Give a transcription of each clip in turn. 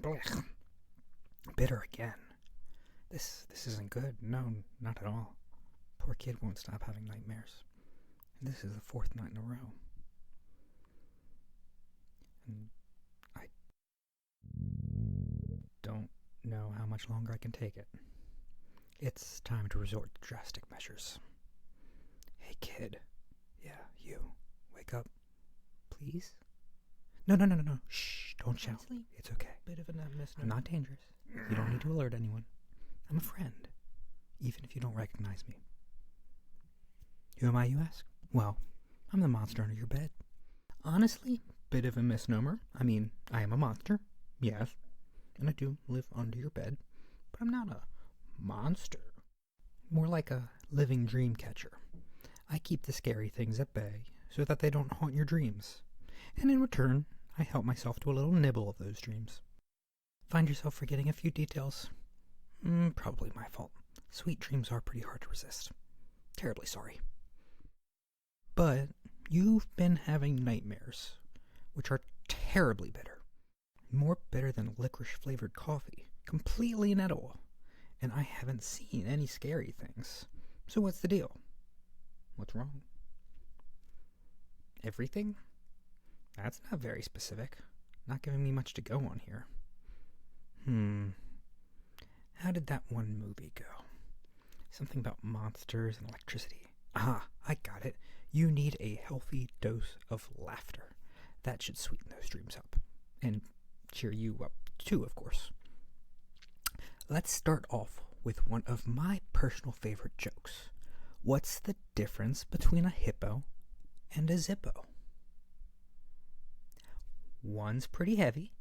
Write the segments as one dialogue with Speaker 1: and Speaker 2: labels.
Speaker 1: Blech. Bitter again. This isn't good. No, not at all. Poor kid won't stop having nightmares. And this is the 4th night in a row. And I don't know how much longer I can take it. It's time to resort to drastic measures. Hey, kid. Yeah, you. Wake up. Please? No. Shh, don't shout.
Speaker 2: Sleep.
Speaker 1: It's okay.
Speaker 2: Bit of a misnomer.
Speaker 1: I'm not dangerous. You don't need to alert anyone. I'm a friend, even if you don't recognize me. Who am I, you ask? Well, I'm the monster under your bed. Honestly, bit of a misnomer. I mean, I am a monster, yes, and I do live under your bed, but I'm not a monster. More like a living dream catcher. I keep the scary things at bay so that they don't haunt your dreams, and in return, I help myself to a little nibble of those dreams. Find yourself forgetting a few details? Probably my fault. Sweet dreams are pretty hard to resist. Terribly sorry. But you've been having nightmares, which are terribly bitter. More bitter than licorice-flavored coffee. Completely inedible. And I haven't seen any scary things. So what's the deal? What's wrong? Everything? That's not very specific. Not giving me much to go on here. How did that one movie go? Something about monsters and electricity. Ah, I got it. You need a healthy dose of laughter. That should sweeten those dreams up. And cheer you up, too, of course. Let's start off with one of my personal favorite jokes. What's the difference between a hippo and a Zippo? One's pretty heavy.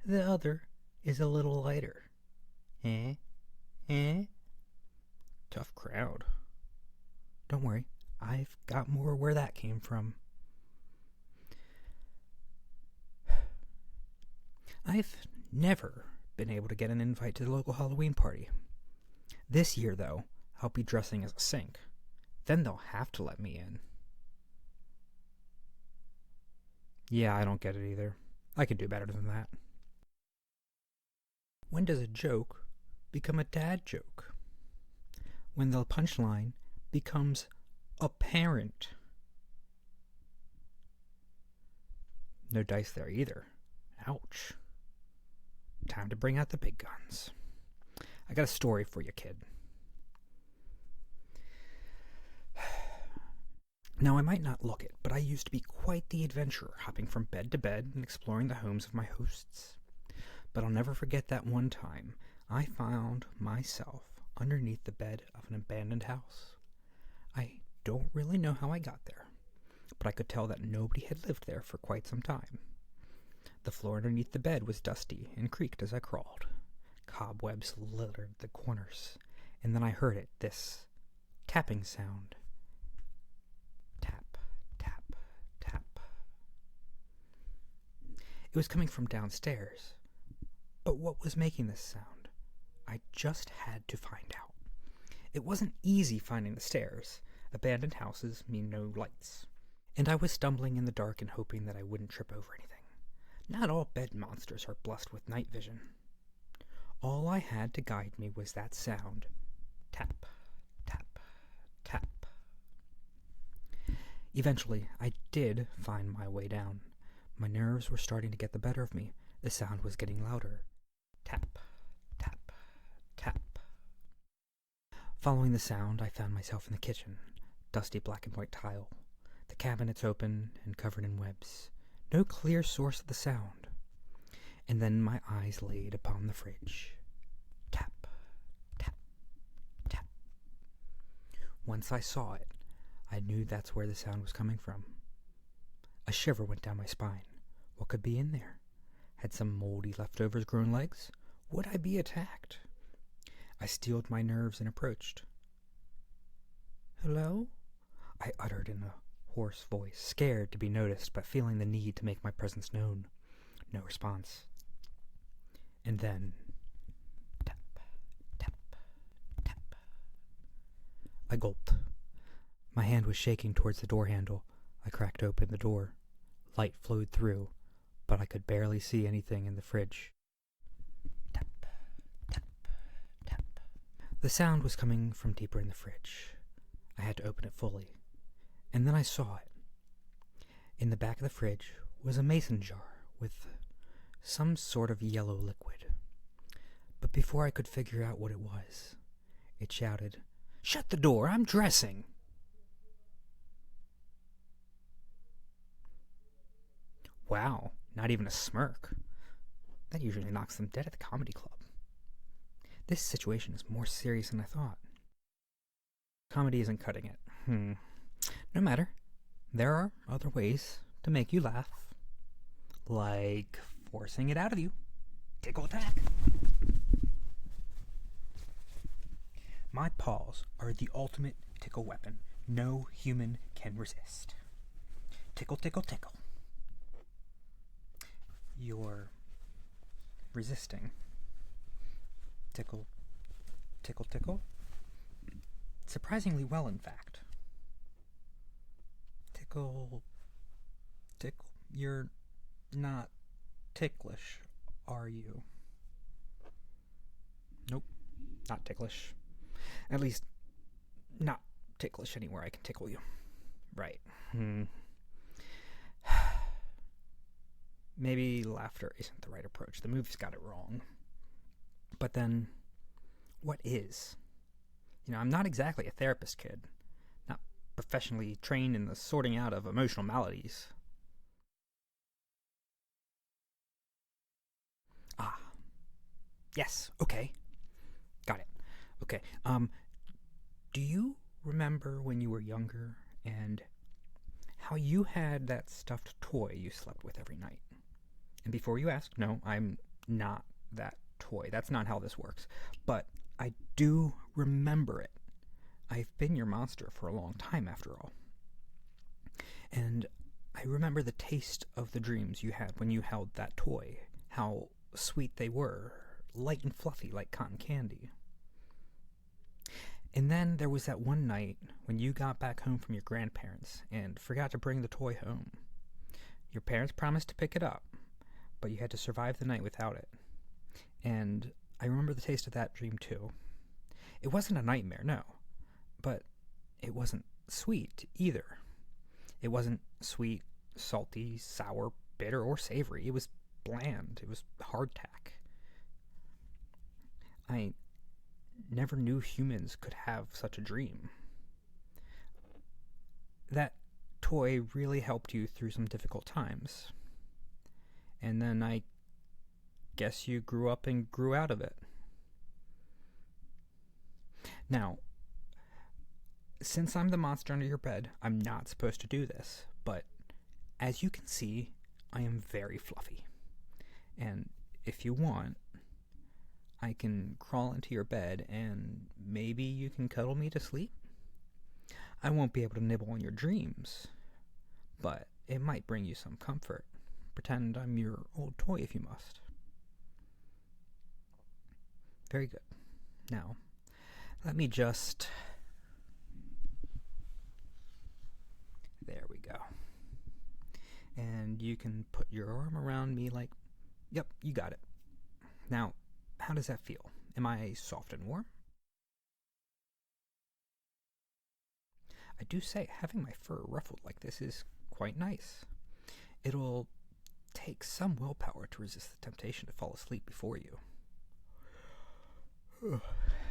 Speaker 1: The other is a little lighter. Tough crowd. Don't worry, I've got more where that came from. I've never been able to get an invite to the local Halloween party. This year, though, I'll be dressing as a sink. Then they'll have to let me in. Yeah, I don't get it either. I could do better than that. When does a joke become a dad joke? When the punchline becomes apparent. No dice there either. Ouch. Time to bring out the big guns. I got a story for you, kid. Now, I might not look it, but I used to be quite the adventurer, hopping from bed to bed and exploring the homes of my hosts. But I'll never forget that one time I found myself underneath the bed of an abandoned house. I don't really know how I got there, but I could tell that nobody had lived there for quite some time. The floor underneath the bed was dusty and creaked as I crawled. Cobwebs littered the corners, and then I heard it, this tapping sound. Tap, tap, tap. It was coming from downstairs. But what was making this sound? I just had to find out. It wasn't easy finding the stairs. Abandoned houses mean no lights. And I was stumbling in the dark and hoping that I wouldn't trip over anything. Not all bed monsters are blessed with night vision. All I had to guide me was that sound. Tap, tap, tap. Eventually, I did find my way down. My nerves were starting to get the better of me. The sound was getting louder. Tap, tap, tap. Following the sound, I found myself in the kitchen. Dusty black and white tile. The cabinets open and covered in webs. No clear source of the sound. And then my eyes laid upon the fridge. Tap, tap, tap. Once I saw it, I knew that's where the sound was coming from. A shiver went down my spine. What could be in there? Had some moldy leftovers grown legs? Would I be attacked? I steeled my nerves and approached. Hello? I uttered in a hoarse voice, scared to be noticed, but feeling the need to make my presence known. No response. And then, tap, tap, tap. I gulped. My hand was shaking towards the door handle. I cracked open the door. Light flowed through, but I could barely see anything in the fridge. The sound was coming from deeper in the fridge. I had to open it fully, and then I saw it. In the back of the fridge was a mason jar with some sort of yellow liquid. But before I could figure out what it was, it shouted, "Shut the door, I'm dressing!" Wow, not even a smirk. That usually knocks them dead at the comedy club. This situation is more serious than I thought. Comedy isn't cutting it. No matter. There are other ways to make you laugh. Like forcing it out of you. Tickle attack. My paws are the ultimate tickle weapon. No human can resist. Tickle, tickle, tickle. You're resisting. Tickle, tickle, tickle. Surprisingly well, in fact. Tickle, tickle. You're not ticklish, are you? Nope, not ticklish. At least, not ticklish anywhere I can tickle you. Right. Maybe laughter isn't the right approach. The movie's got it wrong. But then, what is? I'm not exactly a therapist kid. Not professionally trained in the sorting out of emotional maladies. Ah. Yes, okay. Got it. Okay, do you remember when you were younger and how you had that stuffed toy you slept with every night? And before you ask, no, I'm not that toy. That's not how this works. But I do remember it. I've been your monster for a long time, after all. And I remember the taste of the dreams you had when you held that toy. How sweet they were, light and fluffy like cotton candy. And then there was that one night when you got back home from your grandparents and forgot to bring the toy home. Your parents promised to pick it up, but you had to survive the night without it. And I remember the taste of that dream too. It wasn't a nightmare, no, but it wasn't sweet either. It wasn't sweet, salty, sour, bitter, or savory. It was bland. It was hardtack. I never knew humans could have such a dream. That toy really helped you through some difficult times. And then I guess you grew up and grew out of it. Now, since I'm the monster under your bed, I'm not supposed to do this, but as you can see, I am very fluffy. And if you want, I can crawl into your bed and maybe you can cuddle me to sleep? I won't be able to nibble on your dreams, but it might bring you some comfort. Pretend I'm your old toy if you must. Very good. Now, let me just... There we go. And you can put your arm around me like... Yep, you got it. Now, how does that feel? Am I soft and warm? I do say, having my fur ruffled like this is quite nice. It'll take some willpower to resist the temptation to fall asleep before you.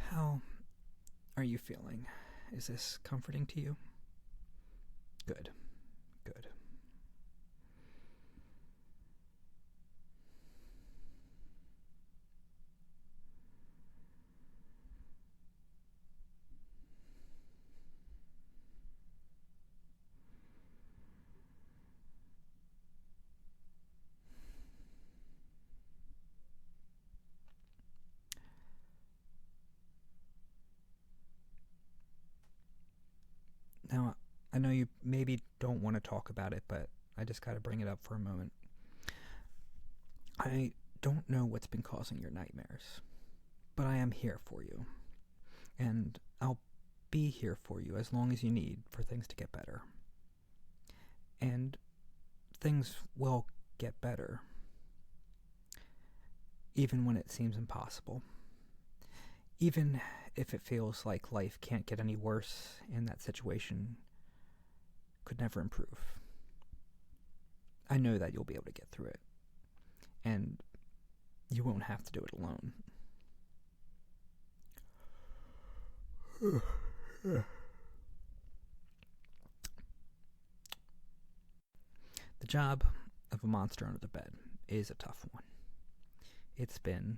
Speaker 1: How are you feeling? Is this comforting to you? Good. Good. Now, I know you maybe don't want to talk about it, but I just got to bring it up for a moment. I don't know what's been causing your nightmares, but I am here for you. And I'll be here for you as long as you need for things to get better. And things will get better, even when it seems impossible. Even if it feels like life can't get any worse and that situation could never improve, I know that you'll be able to get through it. And you won't have to do it alone. The job of a monster under the bed is a tough one. It's been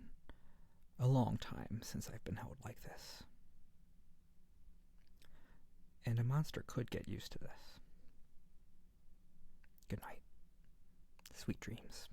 Speaker 1: a long time since I've been held like this. And a monster could get used to this. Good night. Sweet dreams.